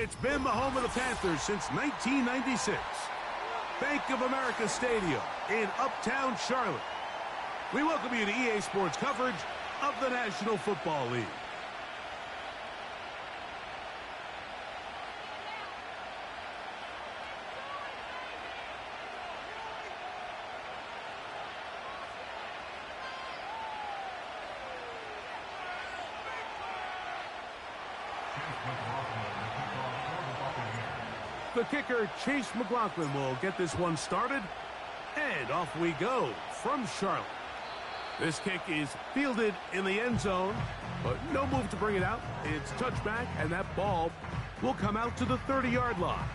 It's been the home of the Panthers since 1996. Bank of America Stadium in Uptown Charlotte. We welcome you to EA Sports coverage of the National Football League. The kicker, Chase McLaughlin, will get this one started. And off we go from Charlotte. This kick is fielded in the end zone, but no move to bring it out. It's touchback, and that ball will come out to the 30-yard line.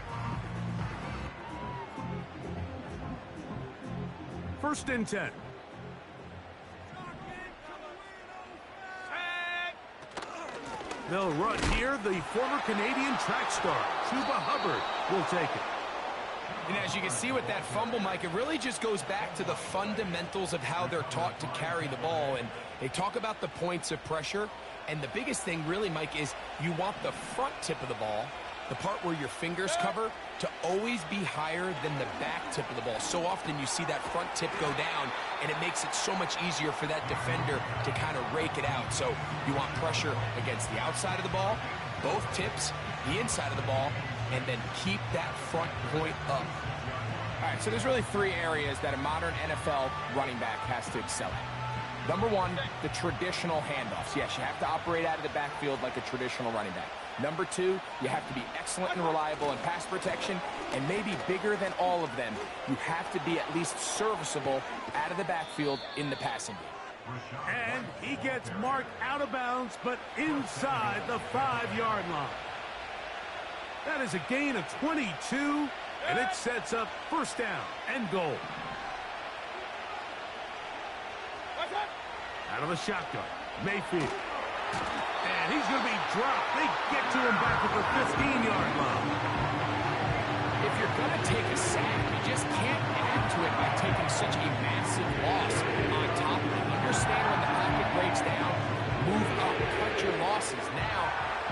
First and 10. They'll run here. The former Canadian track star, Chuba Hubbard, will take it. And as you can see with that fumble, Mike, it really just goes back to the fundamentals of how they're taught to carry the ball. And they talk about the points of pressure. And the biggest thing really, Mike, is you want the front tip of the ball, the part where your fingers cover, to always be higher than the back tip of the ball. So often you see that front tip go down, and it makes it so much easier for that defender to kind of rake it out. So you want pressure against the outside of the ball, both tips, the inside of the ball, and then keep that front point up. All right, so there's really three areas that a modern NFL running back has to excel at. Number one, the traditional handoffs. Yes, you have to operate out of the backfield like a traditional running back. Number two, you have to be excellent and reliable in pass protection, and maybe bigger than all of them, you have to be at least serviceable out of the backfield in the passing game. And he gets marked out of bounds, but inside the 5-yard line. That is a gain of 22, and it sets up first down and goal. Out of the shotgun, Mayfield. And he's going to be dropped. They get to him back at the 15-yard line. If you're going to take a sack, you just can't add to it by taking such a massive loss on top of it. Understand when the pocket breaks down, move up, cut your losses. Now,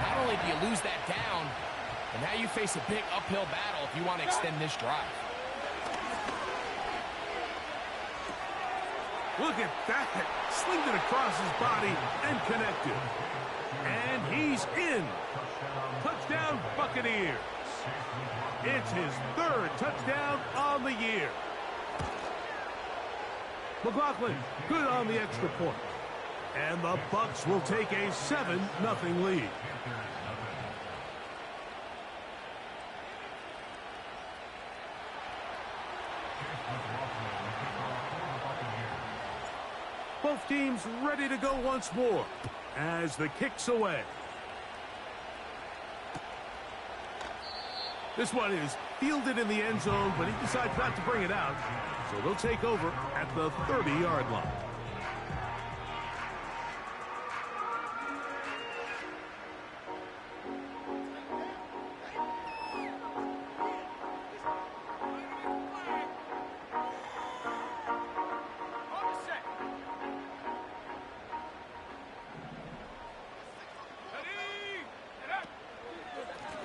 not only do you lose that down, but now you face a big uphill battle if you want to extend this drive. Look at that. Slinged it across his body and connected. And he's in. Touchdown, Buccaneers. It's his third touchdown on the year. McLaughlin, good on the extra point. And the Bucs will take a 7-0 lead. Both teams ready to go once more as the kick's away. This one is fielded in the end zone, but he decides not to bring it out. So they'll take over at the 30-yard line.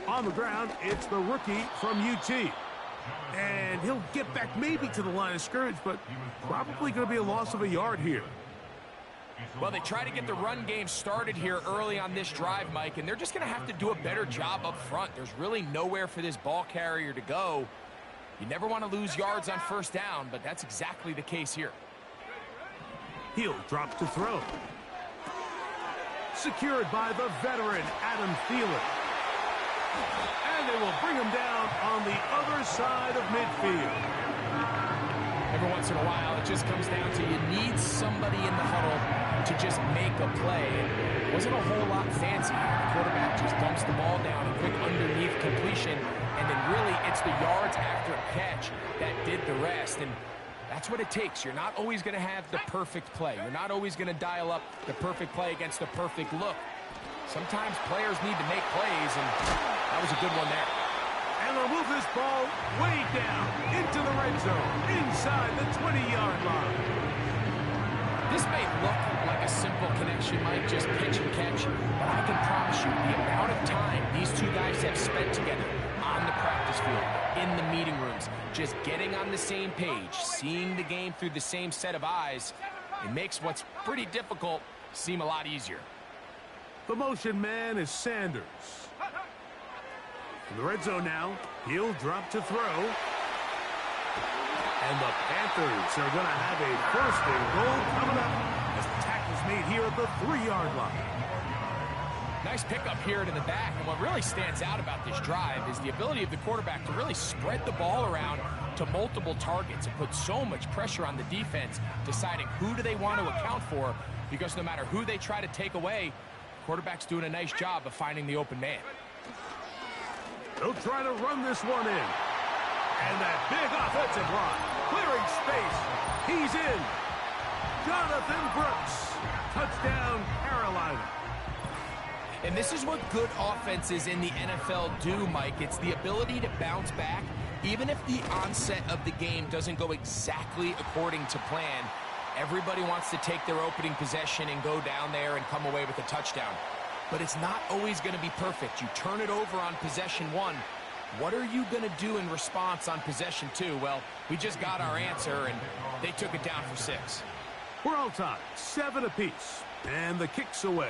On the ground, it's the rookie from UT. And he'll get back maybe to the line of scrimmage, but probably going to be a loss of a yard here. Well, they try to get the run game started here early on this drive, Mike, and they're just going to have to do a better job up front. There's really nowhere for this ball carrier to go. You never want to lose yards on first down, but that's exactly the case here. He'll drop to throw. Secured by the veteran, Adam Thielen. And they will bring him down on the other side of midfield. Every once in a while, it just comes down to you need somebody in the huddle to just make a play. It wasn't a whole lot fancy. The quarterback just dumps the ball down, a quick underneath completion, and then really it's the yards after a catch that did the rest. And that's what it takes. You're not always going to have the perfect play. You're not always going to dial up the perfect play against the perfect look. Sometimes players need to make plays, and that was a good one there. And they'll move this ball way down into the red zone, inside the 20-yard line. This may look like a simple connection, Mike, just pitch and catch, but I can promise you the amount of time these two guys coaches have spent together on the practice field, in the meeting rooms, just getting on the same page, seeing the game through the same set of eyes, it makes what's pretty difficult seem a lot easier. The motion man is Sanders. In the red zone now, he'll drop to throw. And the Panthers are going to have a 1st and goal coming up as the tackle's made here at the 3-yard line. Nice pickup here to the back, and what really stands out about this drive is the ability of the quarterback to really spread the ball around to multiple targets and put so much pressure on the defense, deciding who do they want to account for, because no matter who they try to take away, the quarterback's doing a nice job of finding the open man. They'll try to run this one in. And that big offensive line, clearing space. He's in. Jonathan Brooks. Touchdown, Carolina. And this is what good offenses in the NFL do, Mike. It's the ability to bounce back, even if the onset of the game doesn't go exactly according to plan. Everybody wants to take their opening possession and go down there and come away with a touchdown. But it's not always going to be perfect. You turn it over on possession 1. What are you going to do in response on possession 2? Well, we just got our answer, and they took it down for 6. We're all tied, 7 apiece. And the kick's away.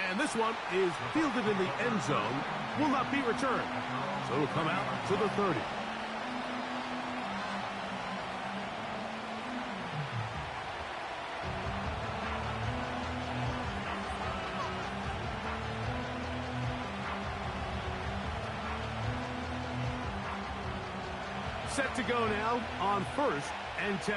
And this one is fielded in the end zone. Will not be returned. So it'll come out to the 30. Set to go now on 1st and 10.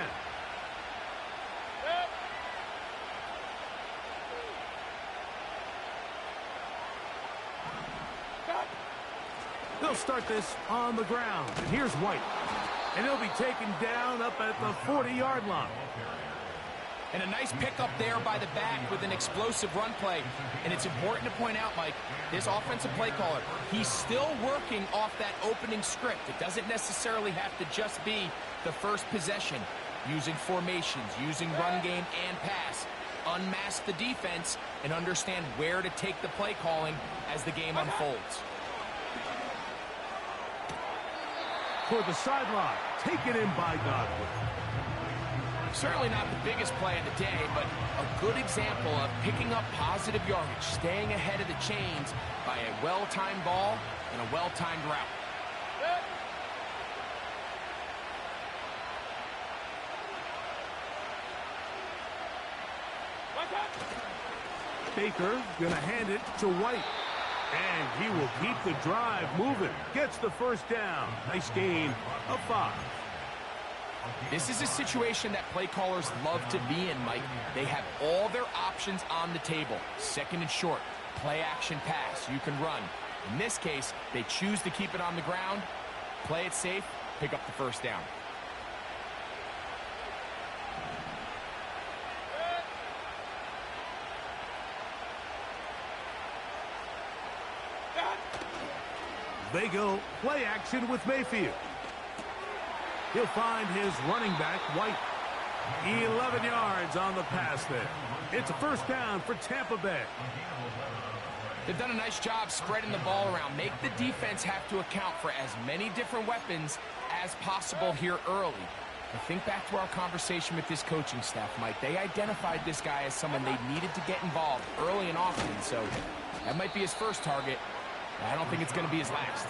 They'll start this on the ground. And here's White. And he'll be taken down up at the 40-yard line. And a nice pickup there by the back with an explosive run play. And it's important to point out, Mike, this offensive play caller, he's still working off that opening script. It doesn't necessarily have to just be the first possession. Using formations, using run game and pass. Unmask the defense and understand where to take the play calling as the game unfolds. Toward the sideline, taken in by Godwin. Certainly not the biggest play of the day, but a good example of picking up positive yardage, staying ahead of the chains by a well-timed ball and a well-timed route. Baker gonna hand it to White. And he will keep the drive moving. Gets the 1st down. Nice gain of 5. This is a situation that play callers love to be in, Mike. They have all their options on the table. 2nd and short, play action pass, you can run. In this case, they choose to keep it on the ground, play it safe, pick up the 1st down. They go play action with Mayfield. He'll find his running back, White. 11 yards on the pass there. It's a 1st down for Tampa Bay. They've done a nice job spreading the ball around. Make the defense have to account for as many different weapons as possible here early. And think back to our conversation with this coaching staff, Mike. They identified this guy as someone they needed to get involved early and often. So that might be his first target. I don't think it's going to be his last.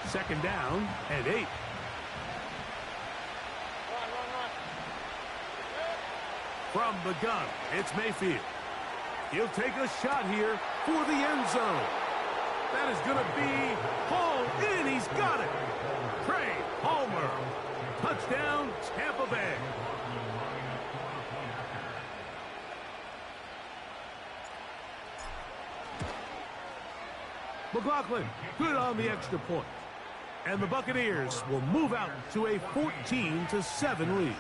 Second down and 8. From the gun, it's Mayfield. He'll take a shot here for the end zone. That is going to be hauled in. He's got it. Trey Palmer. Touchdown, Tampa Bay. McLaughlin, good on the extra point. And the Buccaneers will move out to a 14-7 lead.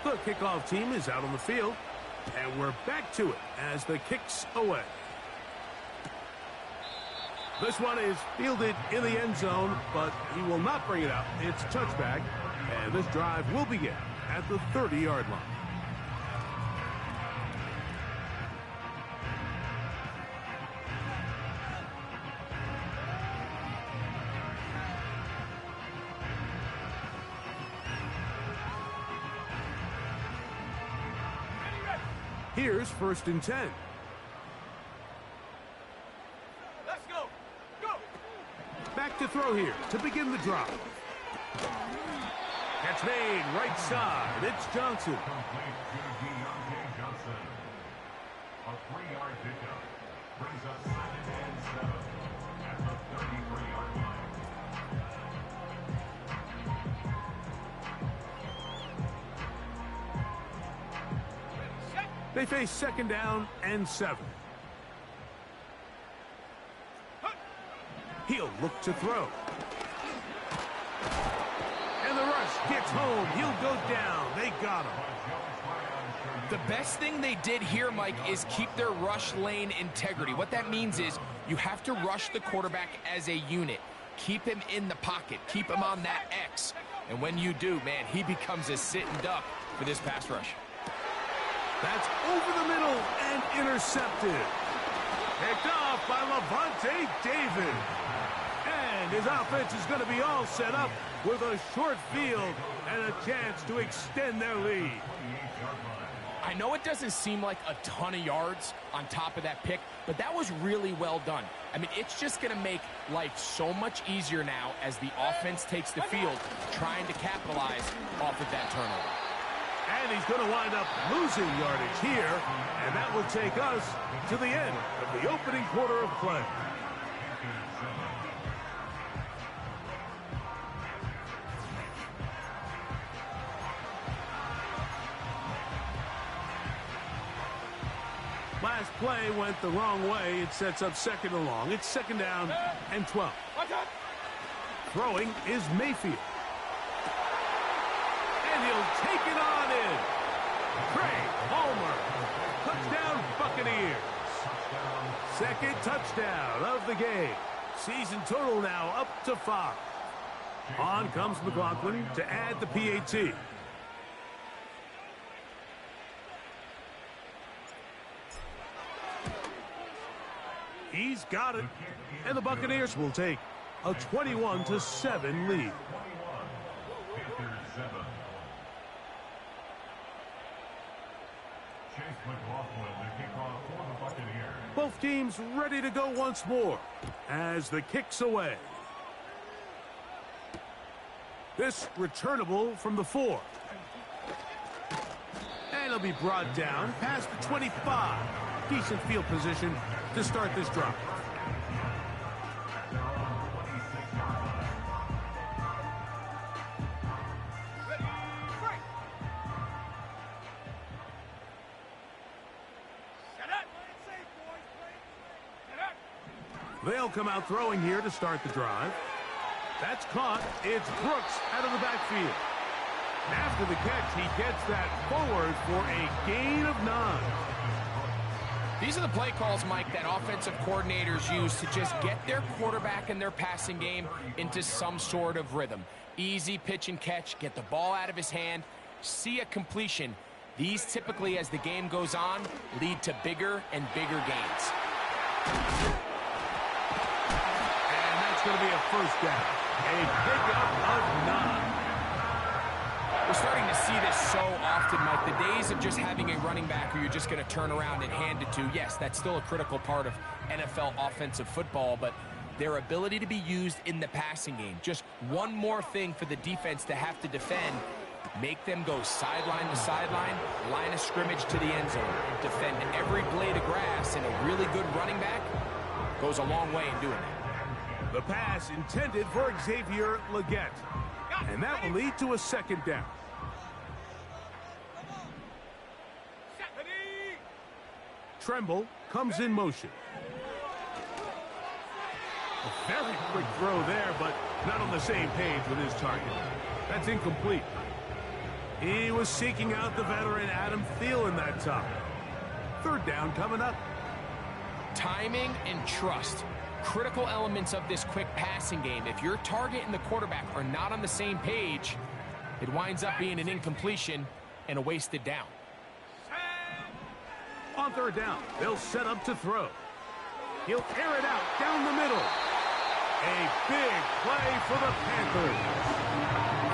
The kickoff team is out on the field, and we're back to it as the kick's away. This one is fielded in the end zone, but he will not bring it out. It's a touchback, and this drive will begin at the 30-yard line. Here's 1st and 10. Let's go. Go. Back to throw here to begin the drive. Catch made right side. It's Johnson. Complete to Deontay Johnson. A 3-yard pickup brings us 2nd and 7 at the 33-yard line. They face 2nd down and 7. He'll look to throw. And the rush gets home. He'll go down. They got him. The best thing they did here, Mike, is keep their rush lane integrity. What that means is you have to rush the quarterback as a unit. Keep him in the pocket. Keep him on that X. And when you do, man, he becomes a sitting duck for this pass rush. That's over the middle and intercepted. Picked off by Lavonte David. And his offense is going to be all set up with a short field and a chance to extend their lead. I know it doesn't seem like a ton of yards on top of that pick, but that was really well done. I mean, it's just going to make life so much easier now as the offense takes the field, trying to capitalize off of that turnover. And he's going to wind up losing yardage here, and that will take us to the end of the opening quarter of play. Last play went the wrong way. It sets up 2nd and long. It's 2nd down and 12. Throwing is Mayfield. And he'll take it on in. Craig Palmer. Touchdown Buccaneers. 2nd touchdown of the game. Season total now up to 5. On comes McLaughlin to add the PAT. He's got it. And the Buccaneers will take a 21-7 lead. Both teams ready to go once more as the kick's away. This returnable from the 4. And it'll be brought down past the 25. Decent field position to start this drive. They'll come out throwing here to start the drive. That's caught. It's Brooks out of the backfield. After the catch, he gets that forward for a gain of 9. These are the play calls, Mike, that offensive coordinators use to just get their quarterback and their passing game into some sort of rhythm. Easy pitch and catch, get the ball out of his hand, see a completion. These typically, as the game goes on, lead to bigger and bigger gains. And that's going to be a 1st down. A pickup of 9. We're starting to see this so often, Mike. The days of just having a running back who you're just going to turn around and hand it to, yes, that's still a critical part of NFL offensive football, but their ability to be used in the passing game, just one more thing for the defense to have to defend, make them go sideline to sideline, line of scrimmage to the end zone, defend every blade of grass, and a really good running back goes a long way in doing that. The pass intended for Xavier Legette, and that will lead to a 2nd down. Tremble comes in motion. A very quick throw there, but not on the same page with his target. That's incomplete. He was seeking out the veteran Adam Thielen that time. Third down coming up. Timing and trust. Critical elements of this quick passing game. If your target and the quarterback are not on the same page, it winds up being an incompletion and a wasted down. On third down, they'll set up to throw. He'll air it out down the middle. A big play for the Panthers.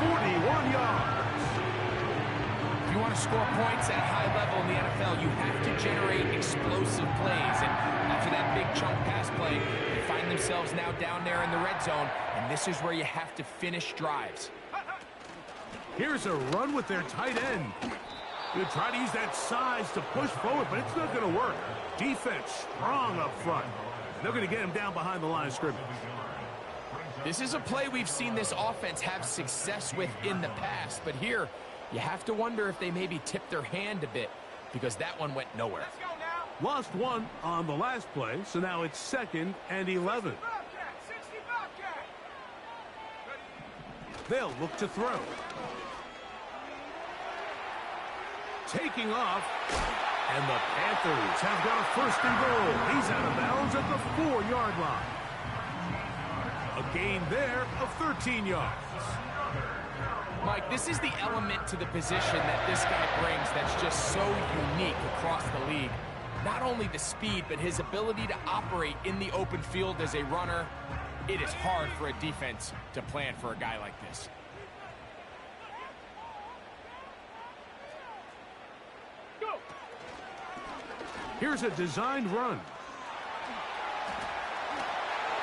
41 yards. If you want to score points at a high level in the NFL, you have to generate explosive plays. And after that big chunk pass play, they find themselves now down there in the red zone, and this is where you have to finish drives. Here's a run with their tight end. They try to use that size to push forward, but it's not going to work. Defense strong up front. They're going to get him down behind the line of scrimmage. This is a play we've seen this offense have success with in the past, but here you have to wonder if they maybe tipped their hand a bit because that one went nowhere. Let's go now. Lost one on the last play, so now it's 2nd and 11. Bobcat, 60 Bobcat. They'll look to throw. Taking off, and the Panthers have got a 1st and goal. He's out of bounds at the 4-yard line. A gain there of 13 yards. Mike, this is the element to the position that this guy brings that's just so unique across the league. Not only the speed, but his ability to operate in the open field as a runner. It is hard for a defense to plan for a guy like this. Here's a designed run.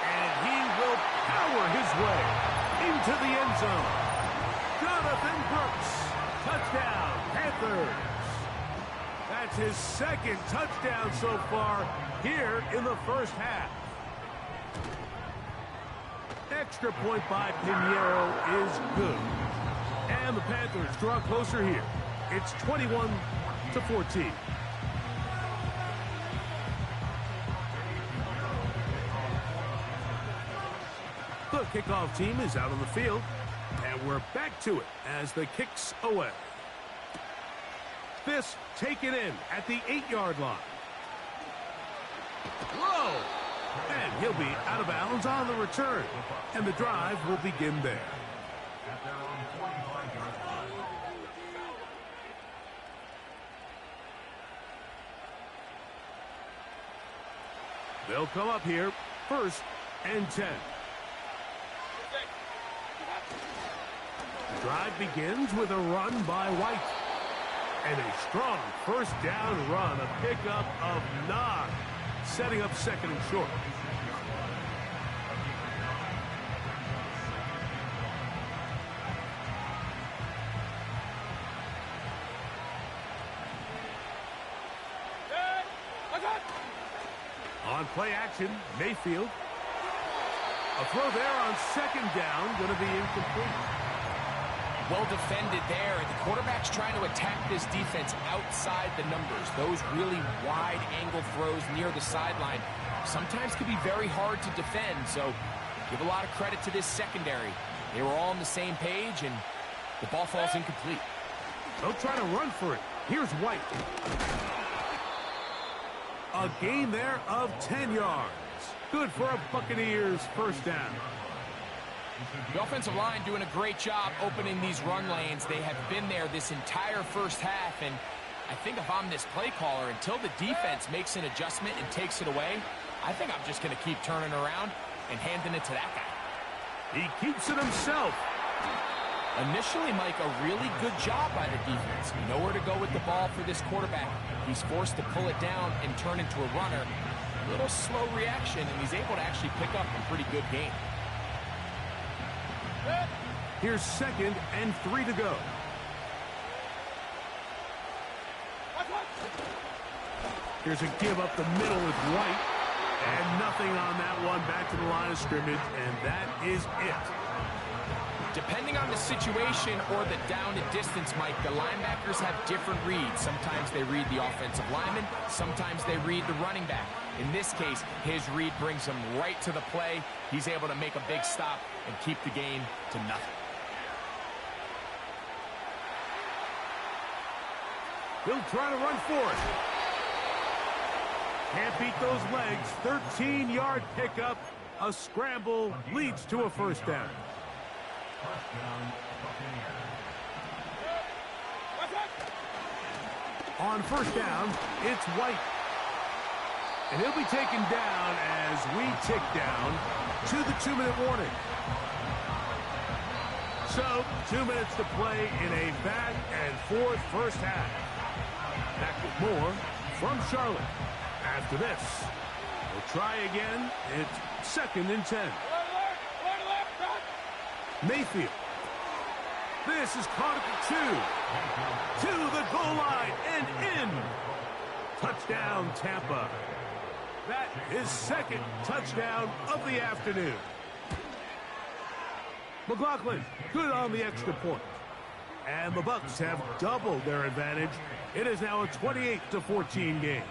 And he will power his way into the end zone. Jonathan Brooks, touchdown, Panthers. That's his 2nd touchdown so far here in the first half. Extra point by Pinheiro is good. And the Panthers draw closer here. It's 21-14. The kickoff team is out on the field, and we're back to it as the kick's away. This taken in at the 8-yard line. Whoa! And he'll be out of bounds on the return, and the drive will begin there. At their own 45-yard line. They'll come up here, 1st and 10. The drive begins with a run by White. And a strong 1st down run, a pickup of 9, setting up 2nd and short. On play action, Mayfield. A throw there on 2nd down, going to be incomplete. Well defended there. The quarterback's trying to attack this defense outside the numbers. Those really wide angle throws near the sideline sometimes can be very hard to defend. So give a lot of credit to this secondary. They were all on the same page, and the ball falls incomplete. They'll try to run for it. Here's White. A gain there of 10 yards. Good for a Buccaneers 1st down. The offensive line doing a great job opening these run lanes. They have been there this entire first half, and I think if I'm this play caller, until the defense makes an adjustment and takes it away, I think I'm just going to keep turning around and handing it to that guy. He keeps it himself. Initially, Mike, a really good job by the defense. Nowhere to go with the ball for this quarterback. He's forced to pull it down and turn into a runner. A little slow reaction, and he's able to actually pick up a pretty good game. Here's 2nd and 3 to go. Here's a give up the middle with White. And nothing on that one. Back to the line of scrimmage, and that is it. Depending on the situation or the down and distance, Mike, the linebackers have different reads. Sometimes they read the offensive lineman. Sometimes they read the running back. In this case, his read brings him right to the play. He's able to make a big stop and keep the game to nothing. He'll try to run for it. Can't beat those legs. 13-yard pickup. A scramble leads to a first down. First down, Buccaneers. On first down, it's White. And he'll be taken down as we tick down to the 2-minute warning. So, 2 minutes to play in a back-and-forth first half. Back with more from Charlotte. After this, we'll try again. It's 2nd and 10. Mayfield. This is caught at the 2. To the goal line and in. Touchdown, Tampa. That is 2nd touchdown of the afternoon. McLaughlin, good on the extra point. And the Bucs have doubled their advantage. It is now a 28-14 game.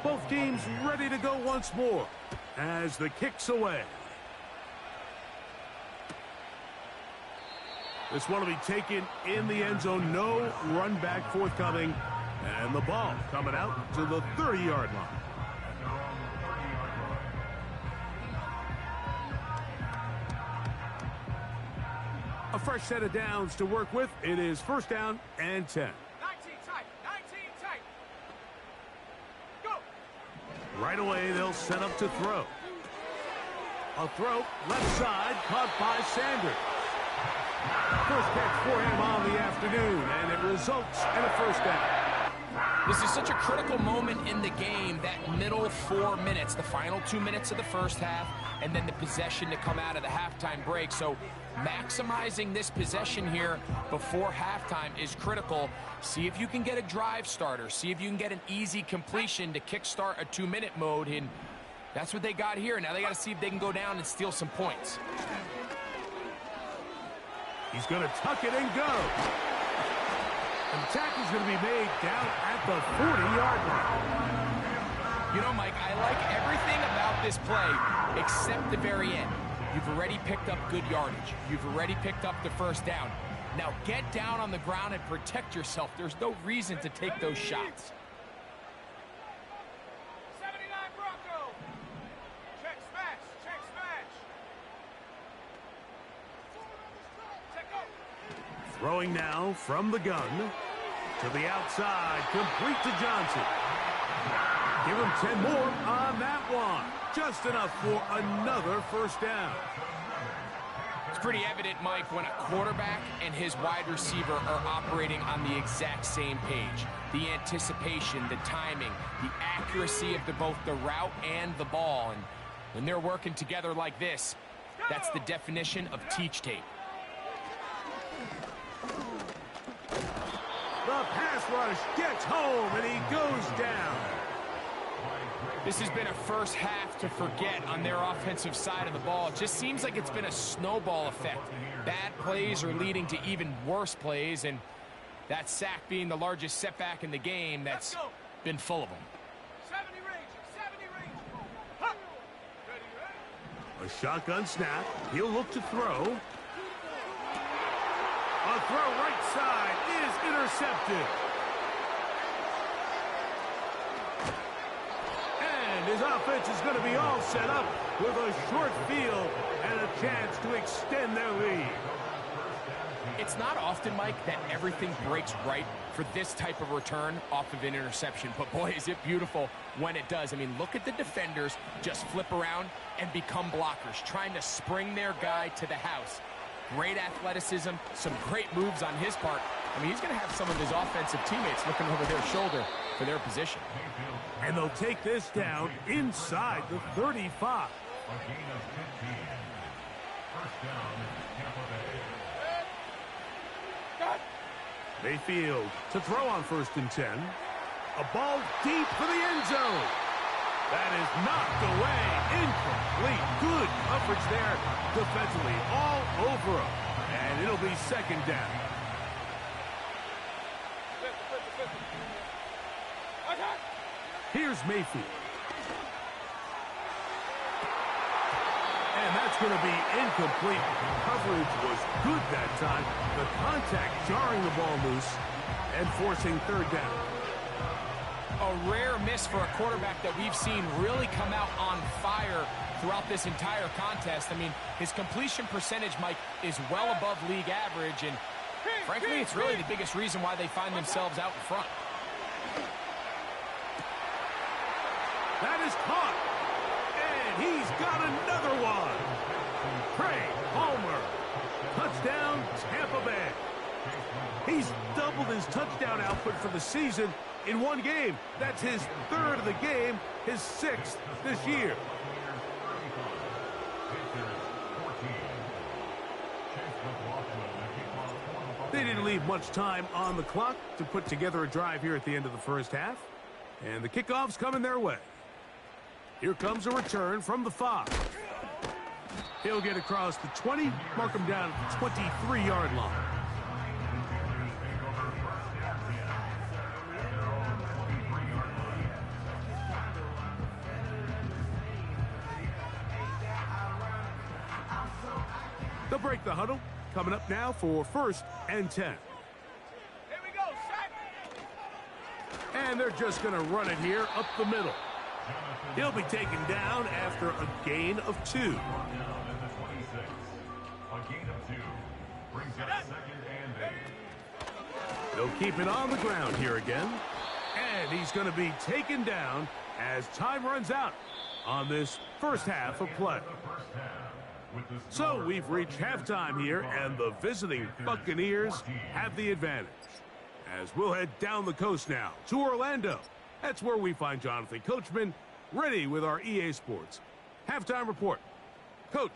Both teams ready to go once more as the kick's away. This one will be taken in the end zone. No run back forthcoming. And the ball coming out to the 30-yard line. A fresh set of downs to work with. It is first down and 10. 19 tight. 19 tight. Go. Right away, they'll set up to throw. A throw, left side, caught by Sanders. First catch for him on the afternoon, and it results in a first down. This is such a critical moment in the game, that middle 4 minutes, the final 2 minutes of the first half, and then the possession to come out of the halftime break. So maximizing this possession here before halftime is critical. See if you can get a drive starter. See if you can get an easy completion to kickstart a 2-minute mode, and that's what they got here. Now they got to see if they can go down and steal some points. He's going to tuck it and go. And the tackle's going to be made down at the 40-yard line. You know, Mike, I like everything about this play except the very end. You've already picked up good yardage. You've already picked up the first down. Now get down on the ground and protect yourself. There's no reason to take those shots. 79 Bronco. Check smash. Check smash. Check go. Throwing now from the gun to the outside, complete to Johnson. Give him 10 more on that one. Just enough for another first down. It's pretty evident, Mike, when a quarterback and his wide receiver are operating on the exact same page. The anticipation, the timing, the accuracy of both the route and the ball. And when they're working together like this, that's the definition of teach tape. The pass rush gets home, and he goes down. This has been a first half to forget on their offensive side of the ball. It just seems like it's been a snowball effect. Bad plays are leading to even worse plays, and that sack being the largest setback in the game, that's been full of them. 70 range. 70 range. Huh. Ready, ready. A shotgun snap. He'll look to throw. A throw right side is intercepted. And his offense is going to be all set up with a short field and a chance to extend their lead. It's not often, Mike, that everything breaks right for this type of return off of an interception. But, boy, is it beautiful when it does. I mean, look at the defenders just flip around and become blockers, trying to spring their guy to the house. Great athleticism, some great moves on his part. I mean, he's going to have some of his offensive teammates looking over their shoulder for their position. And they'll take this down inside the 35. A gain of 15. First down, Tampa Bay. Mayfield to throw on 1st and 10. A ball deep for the end zone. That is knocked away. Incomplete. Good coverage there defensively. All over him. And it'll be 2nd down. Here's Mayfield. And that's going to be incomplete. Coverage was good that time. The contact jarring the ball loose and forcing third down. A rare miss for a quarterback that we've seen really come out on fire throughout this entire contest. I mean, his completion percentage, Mike, is well above league average, and frankly, it's really the biggest reason why they find themselves out in front. That is caught. And he's got another one. Craig Palmer. Touchdown, Tampa Bay. He's doubled his touchdown output for the season in one game. That's his third of the game, his sixth this year. They didn't leave much time on the clock to put together a drive here at the end of the first half. And the kickoff's coming their way. Here comes a return from the 5. He'll get across the 20, mark him down at the 23-yard line. They'll break the huddle. Coming up now for 1st and 10. Here we go, set. And they're just going to run it here up the middle. He'll be taken down after a gain of 2. A gain of 2 brings up 2nd and 8. They'll keep it on the ground here again. And he's going to be taken down as time runs out on this first half of play. So we've reached halftime here, and the visiting Buccaneers have the advantage. As we'll head down the coast now to Orlando. That's where we find Jonathan Coachman ready with our EA Sports halftime report. Coach.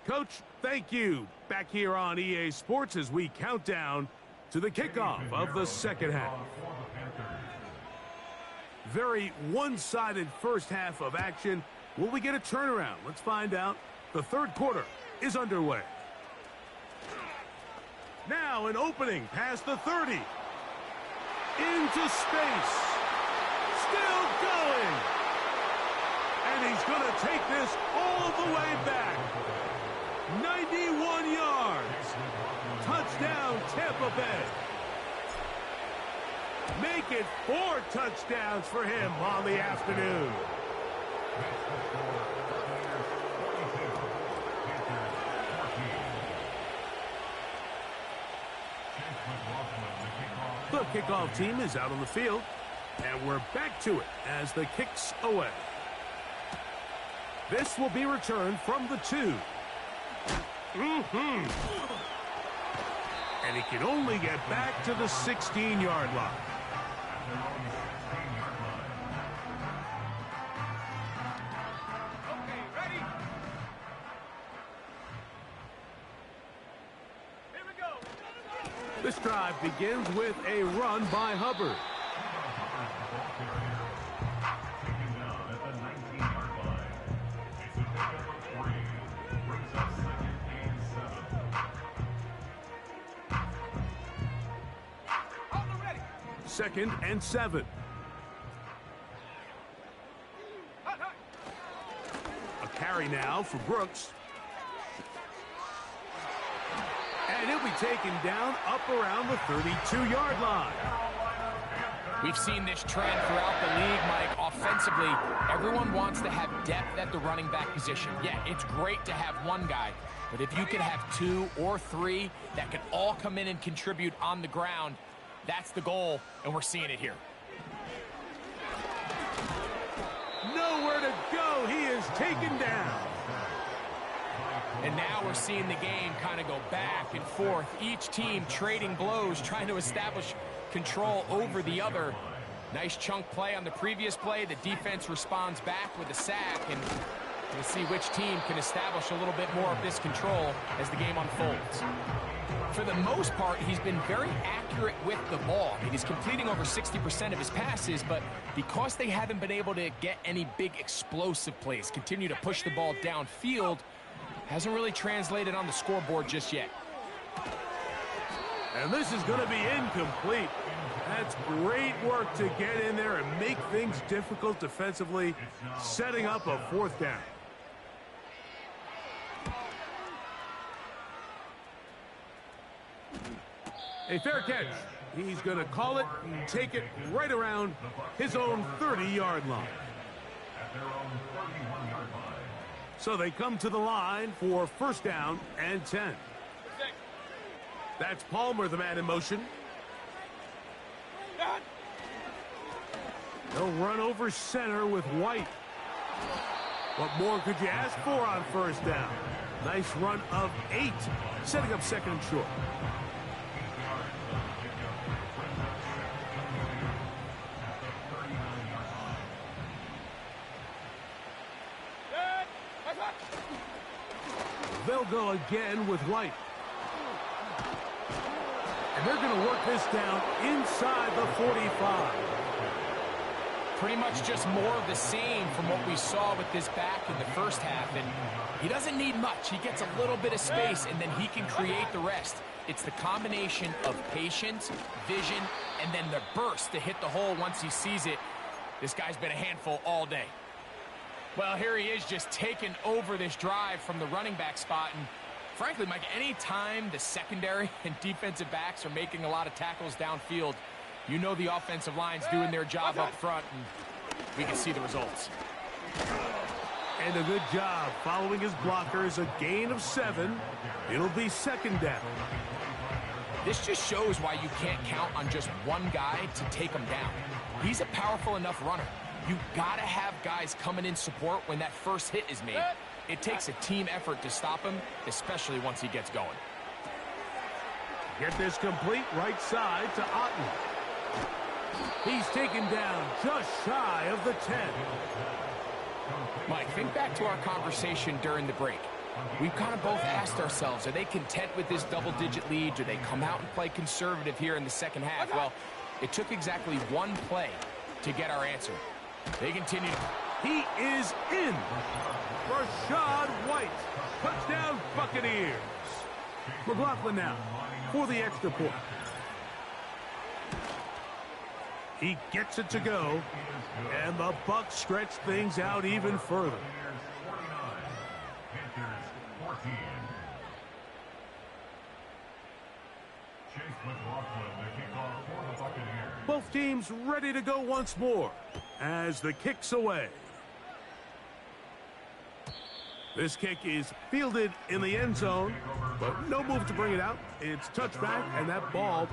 Coach, thank you. Back here on EA Sports as we count down to the kickoff of the second half. Very one-sided first half of action. Will we get a turnaround? Let's find out. The third quarter is underway. Now an opening past the 30. Into space. Still going. And he's going to take this all the way back. 91 yards. Touchdown, Tampa Bay. Make it 4 touchdowns for him on the afternoon. The kickoff team is out on the field, and we're back to it as the kick's away. This will be returned from the 2. And he can only get back to the 16-yard line. Okay, ready? Here we go. This drive begins with a run by Hubbard. Second and 7. A carry now for Brooks. And he'll be taken down up around the 32-yard line. We've seen this trend throughout the league, Mike. Offensively, everyone wants to have depth at the running back position. Yeah, it's great to have one guy, but if you could have 2 or 3 that can all come in and contribute on the ground, that's the goal, and we're seeing it here. Nowhere to go. He is taken down. And now we're seeing the game kind of go back and forth. Each team trading blows, trying to establish control over the other. Nice chunk play on the previous play. The defense responds back with a sack, and We'll see which team can establish a little bit more of this control as the game unfolds. For the most part, he's been very accurate with the ball. I mean, he's completing over 60% of his passes, but because they haven't been able to get any big explosive plays, continue to push the ball downfield, hasn't really translated on the scoreboard just yet. And this is going to be incomplete. That's great work to get in there and make things difficult defensively, setting up a fourth down. A fair catch. He's going to call it and take it right around his own 30-yard line. At their own 31-yard line. So they come to the line for first down and 10. That's Palmer, the man in motion. They'll run over center with White. What more could you ask for on first down? Nice run of 8, setting up second and short. They'll go again with White. And they're going to work this down inside the 45. Pretty much just more of the same from what we saw with this back in the first half. And he doesn't need much. He gets a little bit of space, and then he can create the rest. It's the combination of patience, vision, and then the burst to hit the hole once he sees it. This guy's been a handful all day. Well, here he is just taking over this drive from the running back spot. And frankly, Mike, any time the secondary and defensive backs are making a lot of tackles downfield, you know the offensive line's doing their job up front, and we can see the results. And a good job following his blockers, a gain of 7. It'll be second down. This just shows why you can't count on just one guy to take him down. He's a powerful enough runner. You gotta have guys coming in support when that first hit is made. It takes a team effort to stop him, especially once he gets going. Get this complete right side to Otten. He's taken down just shy of the 10. Mike, think back to our conversation during the break. We've kind of both asked ourselves, are they content with this double-digit lead? Do they come out and play conservative here in the second half? Well, it took exactly one play to get our answer. They continue. He is in. Rachaad White. Touchdown Buccaneers. McLaughlin now for the extra point. He gets it to go, and the Bucs stretch things out even further. Panthers 14. Chase McLaughlin, the kickoff for the Buccaneers. Both teams ready to go once more as the kick's away. This kick is fielded in the end zone, but no move to bring it out. It's touchback, and that ball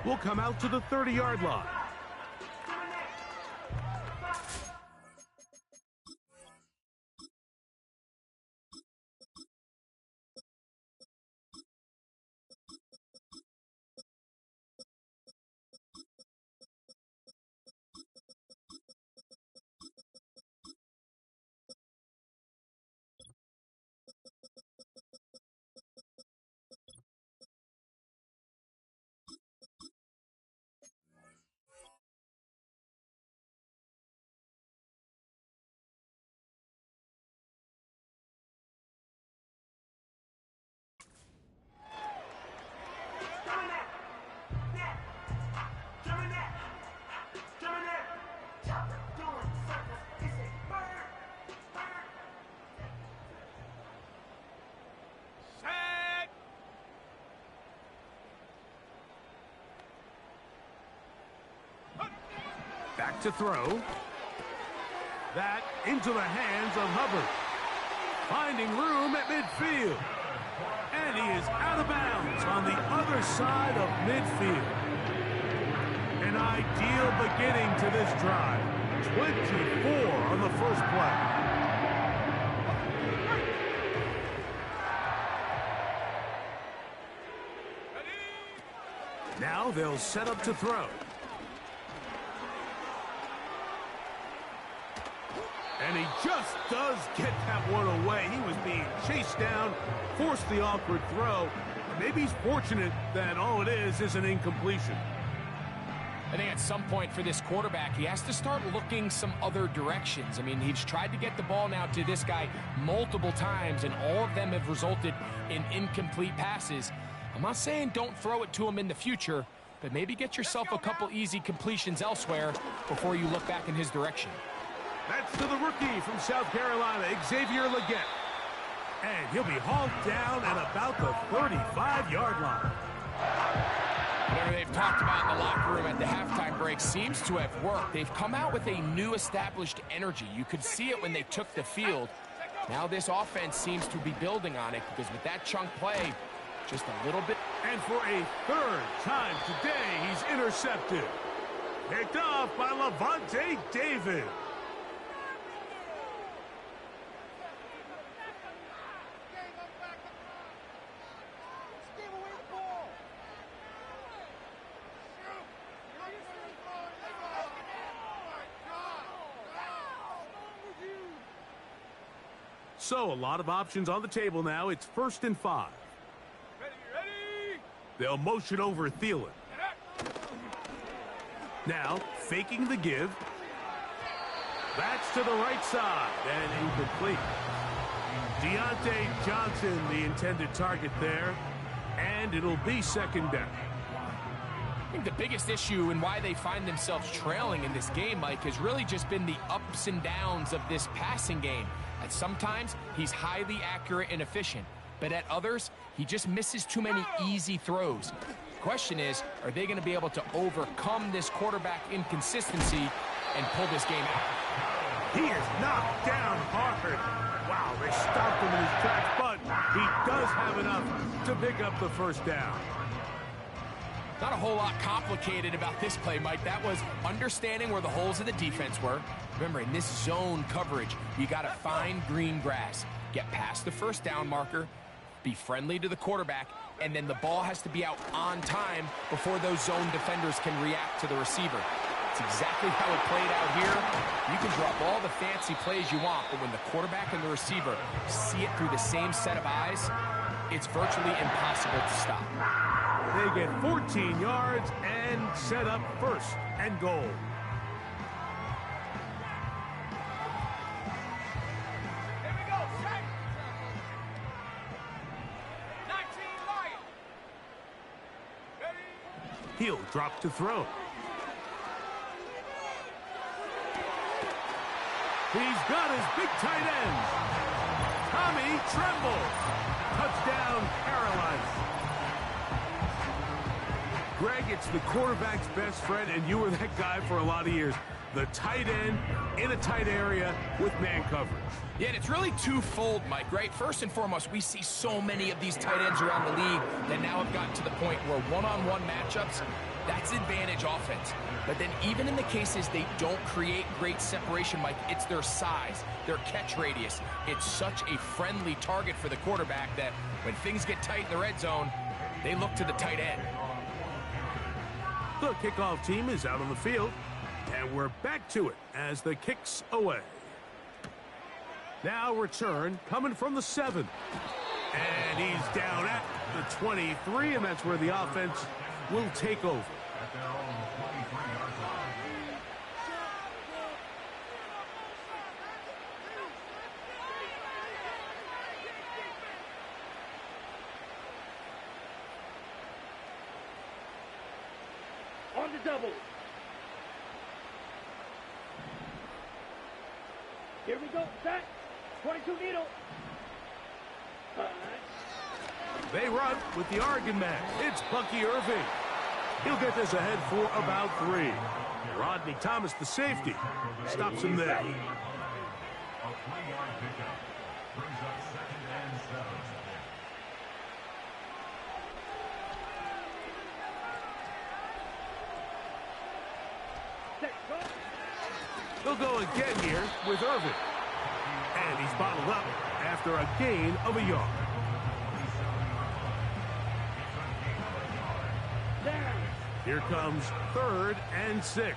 will come out to the 30-yard line. Back to throw. That into the hands of Hubbard. Finding room at midfield. And he is out of bounds on the other side of midfield. An ideal beginning to this drive. 24 on the first play. Now they'll set up to throw. And he just does get that one away. He was being chased down, forced the awkward throw. Maybe he's fortunate that all it is an incompletion. I think at some point for this quarterback, he has to start looking some other directions. I mean, he's tried to get the ball now to this guy multiple times, and all of them have resulted in incomplete passes. I'm not saying don't throw it to him in the future, but maybe get yourself a couple easy completions elsewhere before you look back in his direction. That's to the rookie from South Carolina, Xavier Legette. And he'll be hauled down at about the 35-yard line. Whatever they've talked about in the locker room at the halftime break seems to have worked. They've come out with a new established energy. You could see it when they took the field. Now this offense seems to be building on it because with that chunk play, just a little bit. And for a third time today, he's intercepted. Picked off by Lavonte David. So, a lot of options on the table now. It's 1st and 5. Ready. They'll motion over Thielen. Now, faking the give. That's to the right side and incomplete. Deontay Johnson, the intended target there. And it'll be 2nd down. I think the biggest issue and why they find themselves trailing in this game, Mike, has really just been the ups and downs of this passing game. At sometimes, he's highly accurate and efficient, but at others, he just misses too many easy throws. The question is, are they going to be able to overcome this quarterback inconsistency and pull this game out? He is knocked down hard. Wow, they stopped him in his tracks, but he does have enough to pick up the 1st down. Not a whole lot complicated about this play, Mike. That was understanding where the holes of the defense were. Remember, in this zone coverage, you got to find green grass, get past the 1st down marker, be friendly to the quarterback, and then the ball has to be out on time before those zone defenders can react to the receiver. It's exactly how it played out here. You can drop all the fancy plays you want, but when the quarterback and the receiver see it through the same set of eyes, it's virtually impossible to stop. They get 14 yards and set up 1st and goal. Here we go. Set. 19 Lions. Ready. He'll drop to throw. He's got his big tight end. Tommy Tremble. Touchdown, Carolina. Greg, it's the quarterback's best friend, and you were that guy for a lot of years. The tight end in a tight area with man coverage. Yeah, and it's really twofold, Mike, right? First and foremost, we see so many of these tight ends around the league that now have gotten to the point where one-on-one matchups, that's advantage offense. But then even in the cases they don't create great separation, Mike, it's their size, their catch radius. It's such a friendly target for the quarterback that when things get tight in the red zone, they look to the tight end. The kickoff team is out on the field, and we're back to it as the kick's away. Now return coming from the 7. And he's down at the 23, and that's where the offense will take over. At their own 23-yard line. On the double. Here we go. Set. 22 needle. They run with the Oregon man. It's Bucky Irving. He'll get this ahead for about 3. Rodney Thomas, the safety, stops him there. A 3-yard pickup brings up 2nd and 7. Set. Go. They'll go again here with Irving. And he's bottled up after a gain of a yard. Down. Here comes 3rd and 6.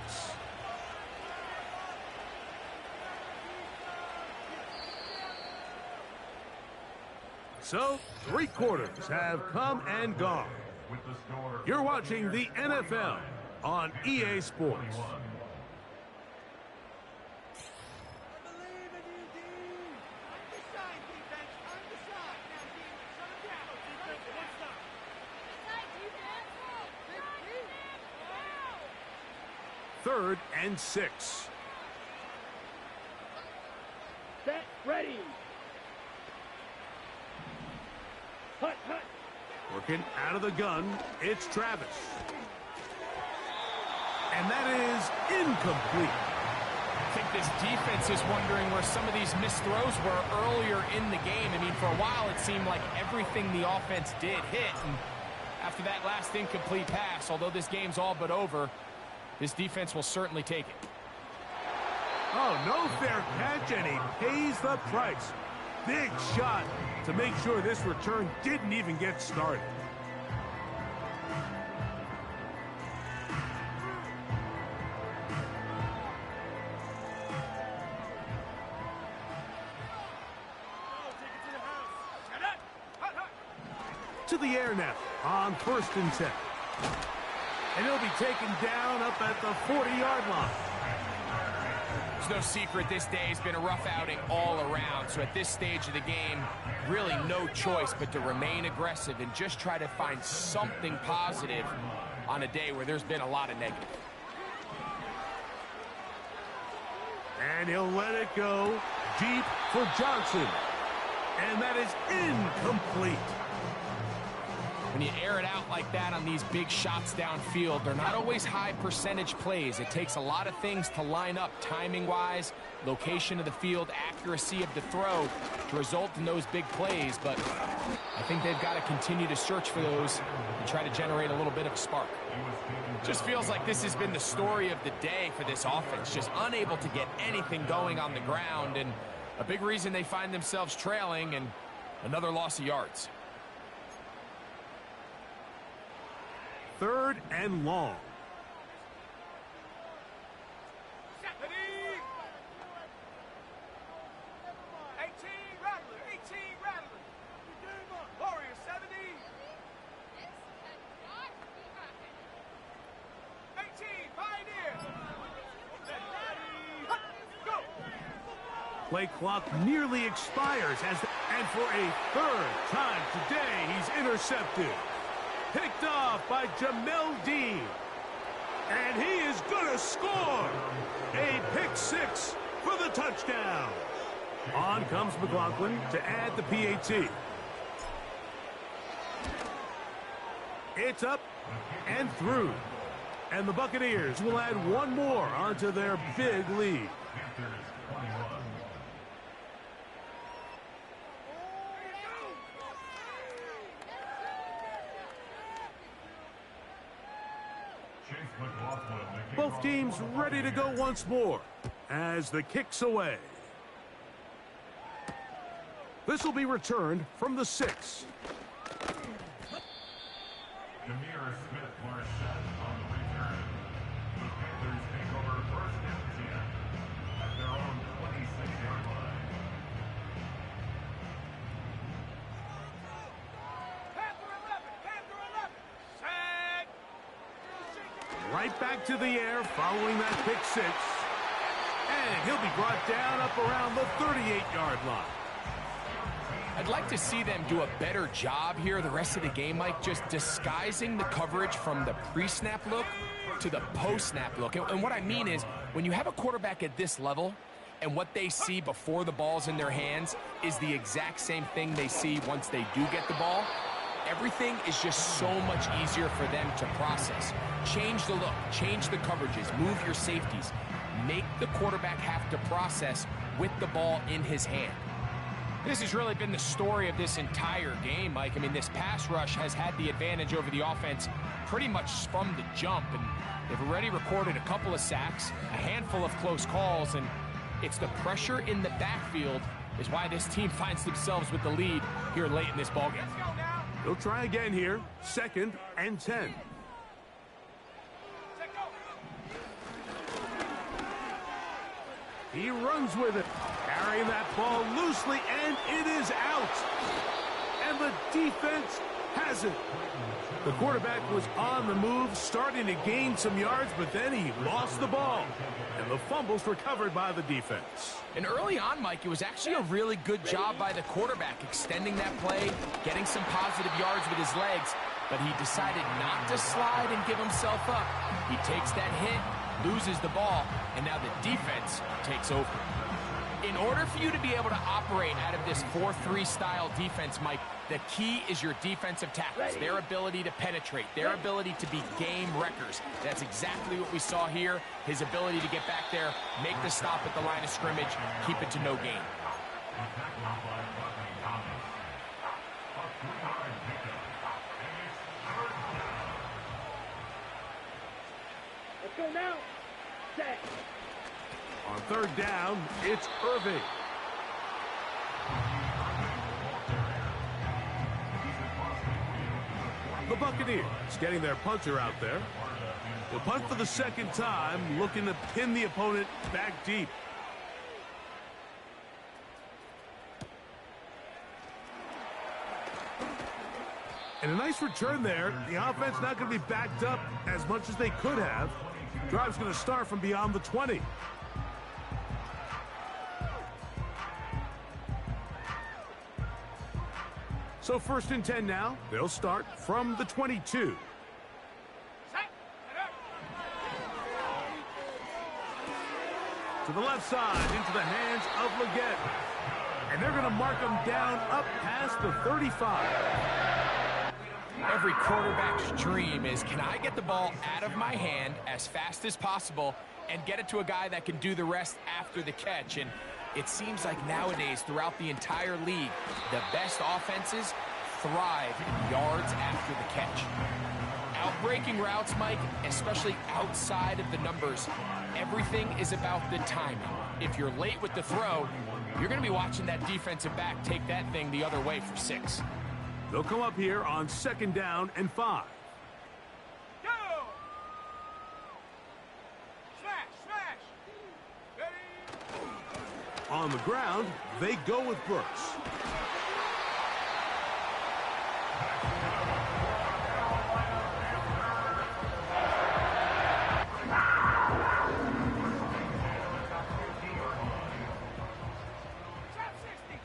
So, 3 quarters have come and gone. With the score, You're watching the NFL on EA Sports. Third and 6. Set, ready. Hut, hut. Working out of the gun, it's Travis. And that is incomplete. I think this defense is wondering where some of these missed throws were earlier in the game. I mean, for a while it seemed like everything the offense did hit. And after that last incomplete pass, although this game's all but over, this defense will certainly take it. Oh, no fair catch, and he pays the price. Big shot to make sure this return didn't even get started. To the air now on 1st and 10. And he'll be taken down up at the 40-yard line. It's no secret this day has been a rough outing all around. So at this stage of the game, really no choice but to remain aggressive and just try to find something positive on a day where there's been a lot of negative. And he'll let it go deep for Johnson. And that is incomplete. When you air it out like that on these big shots downfield, they're not always high percentage plays. It takes a lot of things to line up timing-wise, location of the field, accuracy of the throw to result in those big plays. But I think they've got to continue to search for those and try to generate a little bit of a spark. Just feels like this has been the story of the day for this offense, just unable to get anything going on the ground, and a big reason they find themselves trailing and another loss of yards. 3rd and long. Play clock nearly expires and for a 3rd time today, he's intercepted. Picked off by Jamel Dean. And he is going to score. A pick 6 for the touchdown. On comes McLaughlin to add the PAT. It's up and through. And the Buccaneers will add one more onto their big lead. Both teams ready to go once more as the kick's away. This will be returned from the 6. Demir Smith-Marset on the return. The Panthers take over 1st and 10 at their own 26-yard line. Right back to the air following that pick 6. And he'll be brought down up around the 38-yard line. I'd like to see them do a better job here the rest of the game, Mike, just disguising the coverage from the pre-snap look to the post-snap look. And what I mean is, when you have a quarterback at this level and what they see before the ball's in their hands is the exact same thing they see once they do get the ball, everything is just so much easier for them to process. Change the look, change the coverages, move your safeties. Make the quarterback have to process with the ball in his hand. This has really been the story of this entire game, Mike. I mean, this pass rush has had the advantage over the offense pretty much from the jump, and they've already recorded a couple of sacks, a handful of close calls, and it's the pressure in the backfield is why this team finds themselves with the lead here late in this ballgame. They'll try again here, 2nd and 10. He runs with it, carrying that ball loosely, and it is out. and the defense has it. The quarterback was on the move, starting to gain some yards, but then he lost the ball. And the fumble's recovered by the defense. And early on, Mike, it was actually a really good job by the quarterback, extending that play, getting some positive yards with his legs, but he decided not to slide and give himself up. He takes that hit, loses the ball, and now the defense takes over. In order for you to be able to operate out of this 4-3 style defense, Mike, the key is your defensive tackles, their ability to penetrate, their ability to be game wreckers. That's exactly what we saw here, his ability to get back there, make the stop at the line of scrimmage, keep it to no gain. Let's go now. Set. On third down, it's Irving. The Buccaneers getting their punter out there. They'll punt for the second time, looking to pin the opponent back deep. And a nice return there. The offense not going to be backed up as much as they could have. Drive's going to start from beyond the 20. So 1st and 10 now. They'll start from the 22. To the left side, into the hands of Leggett. And they're going to mark him down up past the 35. Every quarterback's dream is, can I get the ball out of my hand as fast as possible and get it to a guy that can do the rest after the catch? And it seems like nowadays, throughout the entire league, the best offenses thrive in yards after the catch. Outbreaking routes, Mike, especially outside of the numbers, everything is about the timing. If you're late with the throw, you're going to be watching that defensive back take that thing the other way for 6. They'll come up here on 2nd down and 5. Go! Smash! Ready? On the ground, they go with Brooks.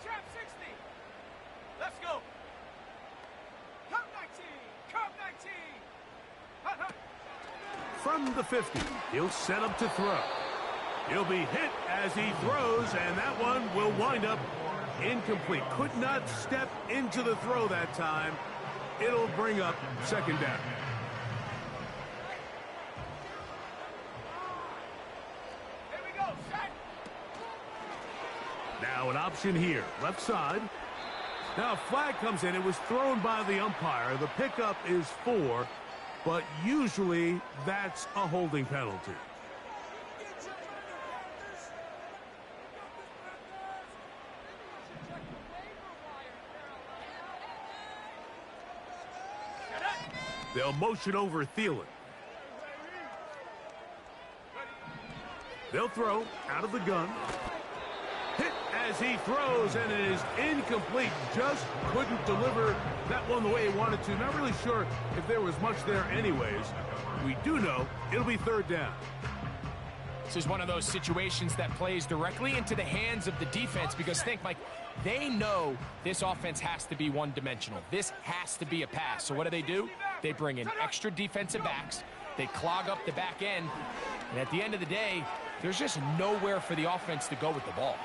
Trap 60! Let's go! Come 19! Come 19! Hut, hut. From the 50, he'll set up to throw. He'll be hit as he throws, and that one will wind up incomplete. Could not step into the throw that time. It'll bring up 2nd down. Here we go, set! Now an option here, left side. Now a flag comes in. It was thrown by the umpire. The pickup is 4, but usually that's a holding penalty. They'll motion over Thielen. They'll throw out of the gun. Hit as he throws, and it is incomplete. Just couldn't deliver that one the way he wanted to. Not really sure if there was much there anyways. We do know it'll be 3rd down. This is one of those situations that plays directly into the hands of the defense, because think, Mike, they know this offense has to be one-dimensional. This has to be a pass. So what do? They bring in extra defensive backs. They clog up the back end. And at the end of the day, there's just nowhere for the offense to go with the ball.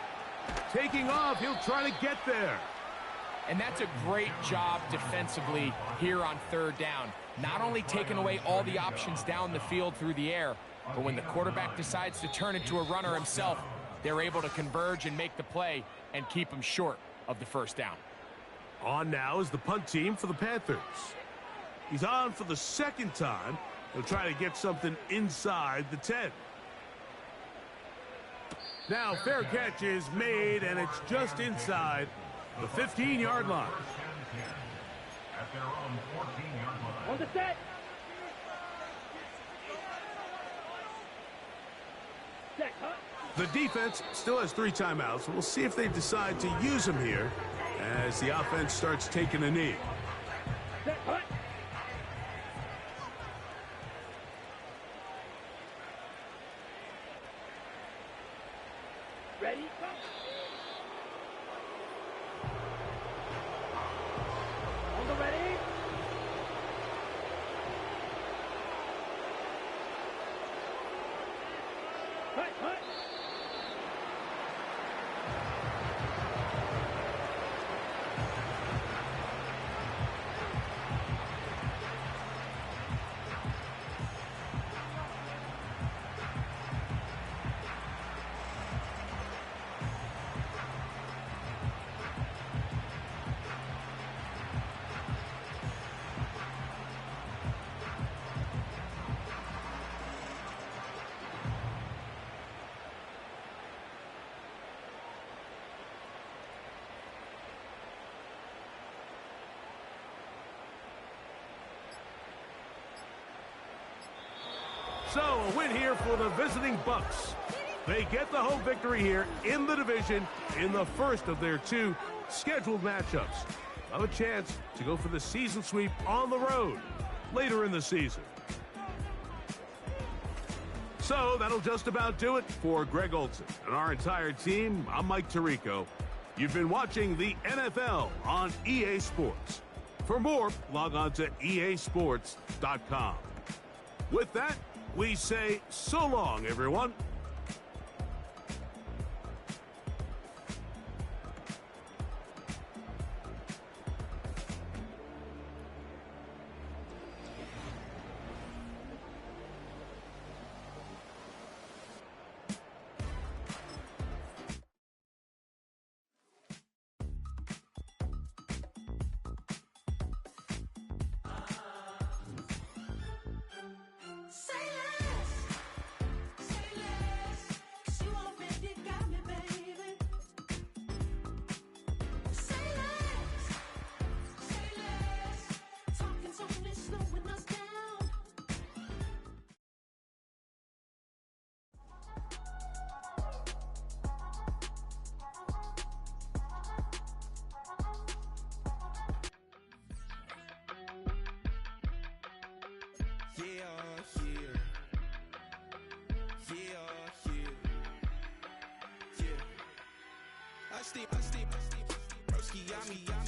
Taking off, he'll try to get there. And that's a great job defensively here on 3rd down. Not only taking away all the options down the field through the air, but when the quarterback decides to turn into a runner himself, they're able to converge and make the play and keep him short of the 1st down. On now is the punt team for the Panthers. He's on for the 2nd time. He'll try to get something inside the 10. Now fair catch is made, and it's just inside the 15-yard line. At their own 14-yard line. On the set. Set, huh? The defense still has 3 timeouts. We'll see if they decide to use them here as the offense starts taking a knee. Set, hut. Ready, go. On the ready. Hut, hut. So, a win here for the visiting Bucks. They get the home victory here in the division in the first of their 2 scheduled matchups. Have a chance to go for the season sweep on the road later in the season. So, that'll just about do it for Greg Olsen and our entire team. I'm Mike Tirico. You've been watching the NFL on EA Sports. For more, log on to easports.com. With that, we say so long, everyone. I stay, broski, yummy.